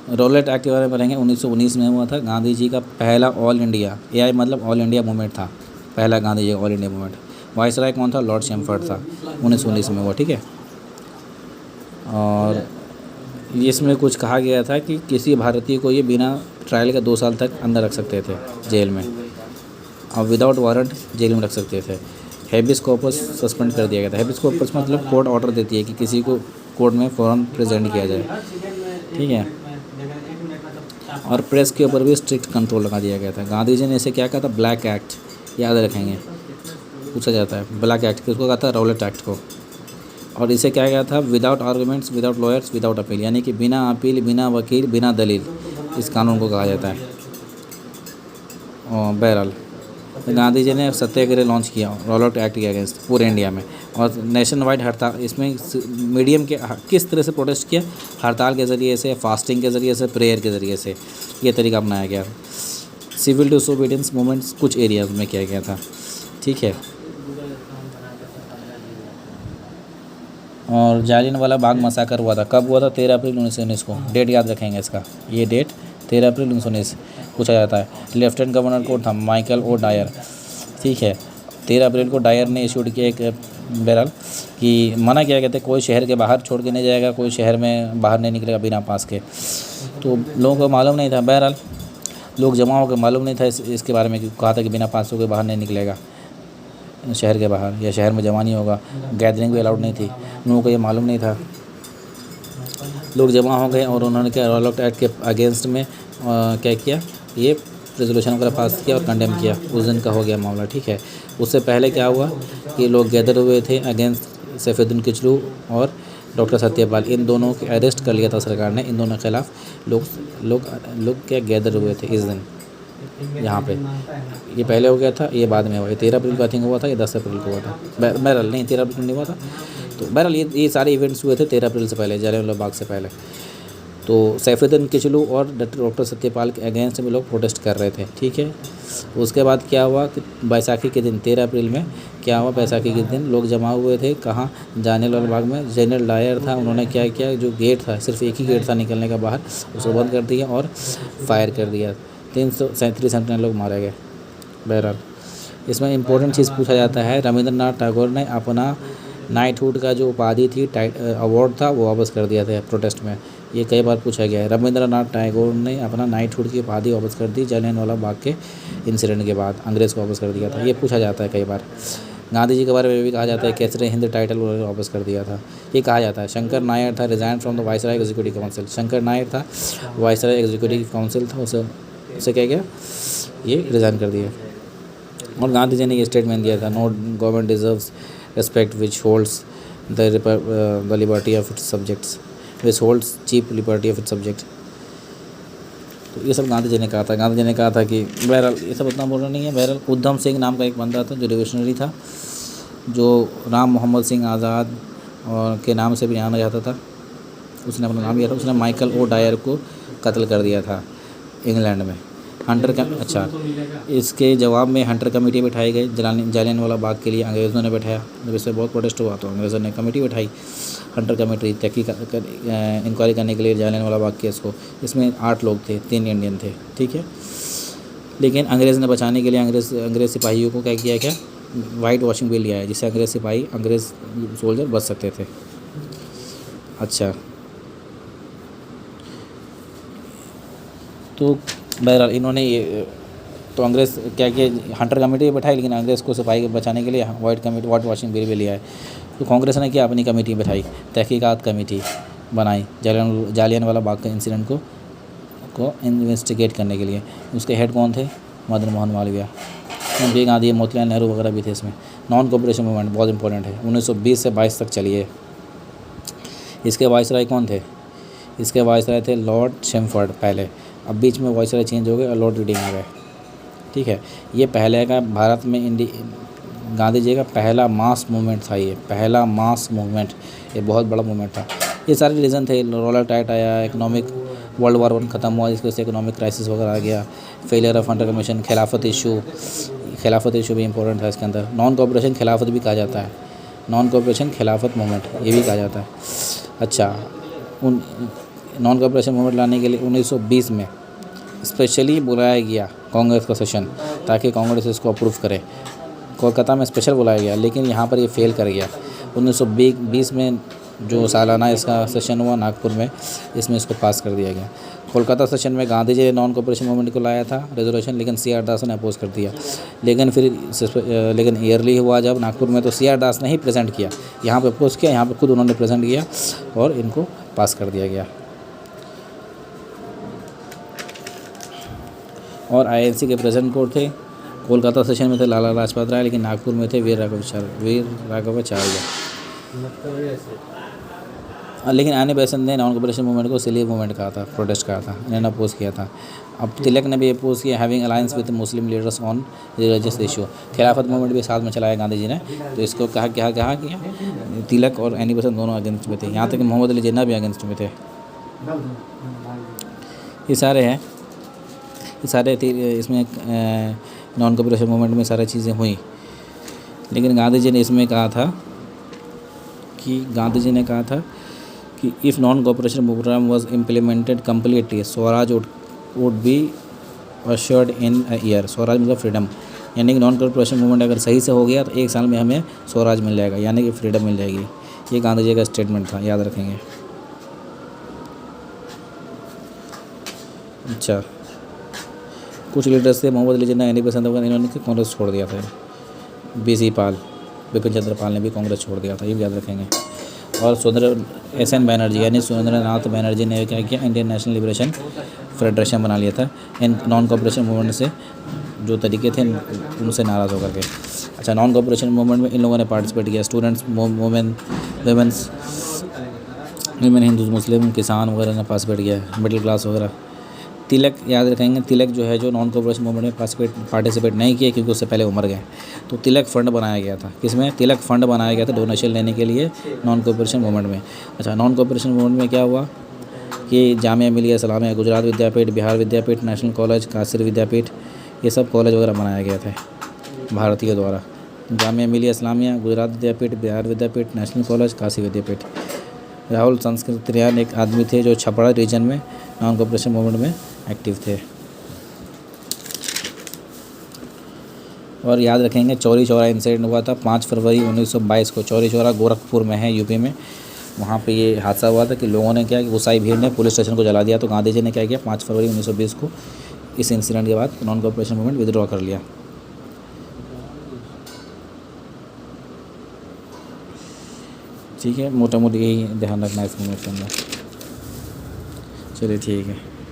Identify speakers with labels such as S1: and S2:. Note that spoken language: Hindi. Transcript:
S1: रॉलेट एक्ट के बारे में पढ़ेंगे। 1919 में हुआ था। गांधी जी का पहला ऑल इंडिया, एआई मतलब ऑल इंडिया मूवमेंट था, पहला गांधी जी का ऑल इंडिया मूवमेंट। वाइसराय कौन था? लॉर्ड चैम्फर्ड था, 1919 में हुआ, ठीक है। और इसमें कुछ कहा गया था कि किसी भारतीय को ये बिना ट्रायल के 2 साल तक अंदर रख सकते थे जेल में, और विदाउट वारंट जेल में रख सकते थे। हेबिस कॉर्पस सस्पेंड कर दिया गया था। हेबिस कॉर्पस मतलब कोर्ट ऑर्डर देती है कि किसी को कोर्ट में फ़ौरन प्रेजेंट किया जाए, ठीक है। और प्रेस के ऊपर भी स्ट्रिक्ट कंट्रोल लगा दिया गया था। गांधी जी ने इसे क्या कहा था? ब्लैक एक्ट, याद रखेंगे, पूछा जाता है। ब्लैक एक्ट किसको कहा था? रॉलेट एक्ट को। और इसे क्या गया था? Without arguments, without lawyers, without appeal, यानी कि बिना अपील, बिना वकील, बिना दलील, इस कानून को कहा जाता है। और बहरहाल गांधी जी ने सत्याग्रह लॉन्च किया रॉलेट एक्ट के अगेंस्ट पूरे इंडिया में, और नेशन वाइड हड़ताल। इसमें मीडियम के किस तरह से प्रोटेस्ट किया? हड़ताल के ज़रिए से, फास्टिंग के ज़रिए से, प्रेयर के ज़रिए से, ये तरीका अपनाया गया। सिविल डिसोबीडियंस मूवमेंट्स कुछ एरियाज में किया गया था, ठीक है। और जालियनवाला बाग मसाकर हुआ था, कब हुआ था? 13 अप्रैल 1919 को। डेट याद रखेंगे इसका, ये डेट 13 अप्रैल 1919 पूछा जाता है। लेफ्टिनेंट गवर्नर कौन था? माइकल ओ डायर, ठीक है। 13 अप्रैल को डायर ने इशूड किया एक बहरहाल कि मना किया कहते कोई शहर के बाहर छोड़ के नहीं जाएगा, कोई शहर में बाहर नहीं निकलेगा बिना पास के। तो लोगों को मालूम नहीं था, बहरहाल लोग जमा होकर, मालूम नहीं था इसके बारे में, कि कहा था कि बिना पास के बाहर नहीं निकलेगा शहर के बाहर, या शहर में जमा नहीं होगा। गैदरिंग भी अलाउड नहीं थी, लोगों को ये मालूम नहीं था। लोग जमा हो गए और उन्होंने क्या रॉलेट एक्ट के अगेंस्ट में क्या किया? ये रेजोल्यूशन वगैरह पास किया और कंडेम किया। उस दिन का हो गया मामला, ठीक है। उससे पहले क्या हुआ कि लोग गैदर हुए थे अगेंस्ट सैफुद्दीन किचलू और डॉक्टर सत्यपाल, इन दोनों को अरेस्ट कर लिया था सरकार ने। इन दोनों के खिलाफ लोग क्या गैदर हुए थे इस दिन यहाँ पे। ये पहले हो गया था, ये बाद में हुआ। ये 13 अप्रैल को आई थिंक हुआ था, ये 10 अप्रैल को हुआ था। बहरहाल नहीं, 13 अप्रैल को नहीं हुआ था। तो बहरहाल ये सारे इवेंट्स हुए थे 13 अप्रैल से पहले, जालियनवाला बाग से पहले। तो सैफुद्दीन किचलू और डॉक्टर सत्यपाल के अगेंस्ट में लोग प्रोटेस्ट कर रहे थे, ठीक है। उसके बाद क्या हुआ कि बैसाखी के दिन 13 अप्रैल में क्या हुआ? बैसाखी के दिन लोग जमा हुए थे कहाँ? जालियनवाला बाग में। जनरल डायर था, उन्होंने क्या किया? जो गेट था, सिर्फ एक ही गेट था निकलने का बाहर, उसको बंद कर दिया और फायर कर दिया। 337 लोग मारे गए। बहरहाल इसमें इम्पोर्टेंट चीज़ पूछा जाता है, रविंद्रनाथ टैगोर ने अपना नाइटहुड का जो उपाधि थी, अवार्ड था, वो वापस कर दिया था प्रोटेस्ट में। ये कई बार पूछा गया है। रविंद्रनाथ टैगोर ने अपना नाइटहुड की उपाधि वापस कर दी जालियनवाला बाग के इंसिडेंट के बाद, अंग्रेज़ को वापस कर दिया था। ये पूछा जाता है कई बार। गांधी जी के बारे में भी कहा जाता है केसरी हिंद टाइटल उन्होंने वापस कर दिया था, ये कहा जाता है। शंकर नायर था, resign from the viceroy executive council. Shankar Nair था, वाइसराय एग्जीक्यूटिव काउंसिल था, उसे क्या गया? ये रिज़ाइन कर दिया। और गांधी जी ने ये स्टेटमेंट दिया था, no government deserves respect which holds the liberty of its subjects, which holds cheap liberty of its subject. तो ये सब गांधी जी ने कहा था। गांधी जी ने कहा था कि बहरहाल ये सब उतना बोलना नहीं है। बहरहाल उधम सिंह नाम का एक बंदा था जो रिवोल्यूशनरी था, जो राम मोहम्मद सिंह आज़ाद और के नाम से भी जाना जाता था, उसने अपना नाम लिया था। उसने माइकल ओ डायर को कत्ल कर दिया था इंग्लैंड में। इसके जवाब में हंटर कमेटी बिठाई गई जालियनवाला बाग के लिए, अंग्रेज़ों ने बैठाया। जब इससे बहुत प्रोटेस्ट हुआ तो अंग्रेज़ों ने कमेटी बैठाई, हंटर कमेटी, इंक्वायरी करने के लिए जालियनवाला बाग केस को। इसमें 8 लोग थे, 3 इंडियन थे, ठीक है। लेकिन अंग्रेज़ ने बचाने के लिए अंग्रेज़ सिपाहियों को क्या किया? क्या वाइट वॉशिंग बिल लिया है, जिससे अंग्रेज़ सोल्जर बच सकते थे। अच्छा, तो बहरहाल इन्होंने ये तो अंग्रेज़ क्या किया? हंटर कमेटी बैठाई, लेकिन अंग्रेज़ को सिपाही बचाने के लिए वाइट वॉशिंग बिल भी लिया है। तो कांग्रेस ने क्या? अपनी कमेटी बैठाई, तहकीकात कमेटी बनाई जालियनवाला बाग के इंसिडेंट को इन्वेस्टिगेट करने के लिए। उसके हेड कौन थे? मदन मोहन मालवीय, इंदिरा गांधी, मोतीलाल नेहरू वगैरह भी थे इसमें। नॉन कोऑपरेशन मूवमेंट बहुत इंपॉर्टेंट है, 1920 से 22 तक चली है। इसके वाइसराय कौन थे? इसके वाइसराय थे लॉर्ड चैम्फर्ड पहले, अब बीच में वाइसराय चेंज हो गए और लॉर्ड रीडिंग आ गए, ठीक है। ये पहले का भारत में गांधी जी का पहला मास मूवमेंट था, ये पहला मास मूवमेंट, ये बहुत बड़ा मूवमेंट था। ये सारे रीज़न थे। रॉलेट एक्ट आया, इकोनॉमिक वर्ल्ड वॉर 1 ख़त्म हुआ, जिसकी वजह से इकोनॉमिक क्राइसिस वगैरह आ गया, फेलियर ऑफ हंटर कमीशन, खिलाफत इशू भी इंपॉर्टेंट था इसके अंदर। नॉन कोऑपरेशन खिलाफत भी कहा जाता है, नॉन कोऑपरेशन खिलाफत मूवमेंट ये भी कहा जाता है। अच्छा, नॉन कॉपरेशन मूवमेंट लाने के लिए 1920 में स्पेशली बुलाया गया कांग्रेस का सेशन, ताकि कांग्रेस इसको अप्रूव करे। कोलकाता में स्पेशल बुलाया गया, लेकिन यहाँ पर ये फेल कर गया। 1920 में जो सालाना इसका सेशन हुआ नागपुर में, इसमें इसको पास कर दिया गया। कोलकाता सेशन में गांधी जी ने नॉन कॉपरेशन मूवमेंट को लाया था रेजोल्यूशन, लेकिन सी आर दास ने अपोज कर दिया। लेकिन ईयरली हुआ जब नागपुर में, तो सी आर दास ने ही प्रेजेंट किया, यहाँ पे अपोज किया, यहाँ पे खुद उन्होंने प्रेजेंट किया और इनको पास कर दिया गया। और आईएनसी के प्रेजेंट कोर्ट थे, कोलकाता सेशन में थे लाला लाजपत राय, लेकिन नागपुर में थे वीर राघवाचार्य। लेकिन आने बेसेंट ने नॉन कॉपरेशन मूवमेंट को सिली मूवमेंट कहा था, प्रोटेस्ट कहा था, इन्होंने अपोज किया था। अब तिलक ने भी अपोज किया having alliance with Muslim leaders on religious issue. खिलाफत मूवमेंट भी साथ में चलाया गांधी जी ने, तो इसको कहा कि तिलक और एनी बेसेंट दोनों अगेंस्ट में थे, यहाँ तक कि मोहम्मद अली जिन्ना भी अगेंस्ट में थे। ये सारे हैं, इसमें नॉन कॉपरेशन मूवमेंट में सारी चीज़ें हुई। लेकिन गांधी जी ने इसमें कहा था कि if non cooperation programme was implemented completely, swaraj would be assured in a year. Swaraj मतलब फ्रीडम, यानी कि नॉन कॉपरेशन मूवमेंट अगर सही से हो गया तो 1 साल में हमें स्वराज मिल जाएगा, यानी कि फ्रीडम मिल जाएगी। ये गांधी जी का स्टेटमेंट था, याद रखेंगे। अच्छा, कुछ लीडर्स थे, मोहम्मद अली जिन्ना, एनी बेसेंट वगैरह, इन्होंने कांग्रेस छोड़ दिया था। बीसी पाल, बिपिन चंद्र पाल ने भी कांग्रेस छोड़ दिया था, ये भी याद रखेंगे। और SN बैनर्जी यानी सुरेंद्रनाथ बैनर्जी ने क्या किया, इंडियन नेशनल लिबरेशन फेडरेशन बना लिया था इन नॉन कॉपरेशन मूवमेंट से जो तरीके थे उनसे नाराज़ होकर के। अच्छा, नॉन कॉपरेशन मूवमेंट में इन लोगों ने पार्टिसिपेट किया, स्टूडेंट्स, वुमेन, हिंदू, मुस्लिम, किसान वगैरह ने पार्टिसिपेट किया, मिडिल क्लास वगैरह। तिलक याद रखेंगे, तिलक जो है जो नॉन कॉपरेशन मूवमेंट में पार्टिसिपेट नहीं किए क्योंकि उससे पहले उमर गए। तो तिलक फंड बनाया गया था, किसमें? तिलक फंड बनाया गया था डोनेशन लेने के लिए नॉन कॉपरेशन मूवमेंट में। अच्छा, नॉन कॉपरेशन मूवमेंट में क्या हुआ कि जामिया मिलिया इस्लामिया, गुजरात विद्यापीठ, बिहार विद्यापीठ, नेशनल कॉलेज, कासिर विद्यापीठ, ये सब कॉलेज वगैरह बनाया गया था भारतीय द्वारा। जामिया मिलिया इस्लामिया, गुजरात विद्यापीठ, बिहार विद्यापीठ, नेशनल कॉलेज, काशी विद्यापीठ। राहुल संस्कृतियान एक आदमी थे जो छपरा रीजन में नॉन कॉपरेशन मूवमेंट में एक्टिव थे। और याद रखेंगे, चौरी चौरा इंसिडेंट हुआ था 5 फरवरी 1922 को। चौरी चौरा गोरखपुर में है, यूपी में। वहाँ पे ये हादसा हुआ था कि लोगों ने क्या कि गुस्साई भीड़ ने पुलिस स्टेशन को जला दिया। तो गांधी जी ने क्या किया, 5 फरवरी 1920 को इस इंसिडेंट के बाद नॉन कॉपरेशन मूवमेंट विदड्रॉ कर लिया। ठीक है, मोटा मोटी यही ध्यान रखना है इस मूवमेंट के अंदर। चलिए ठीक है।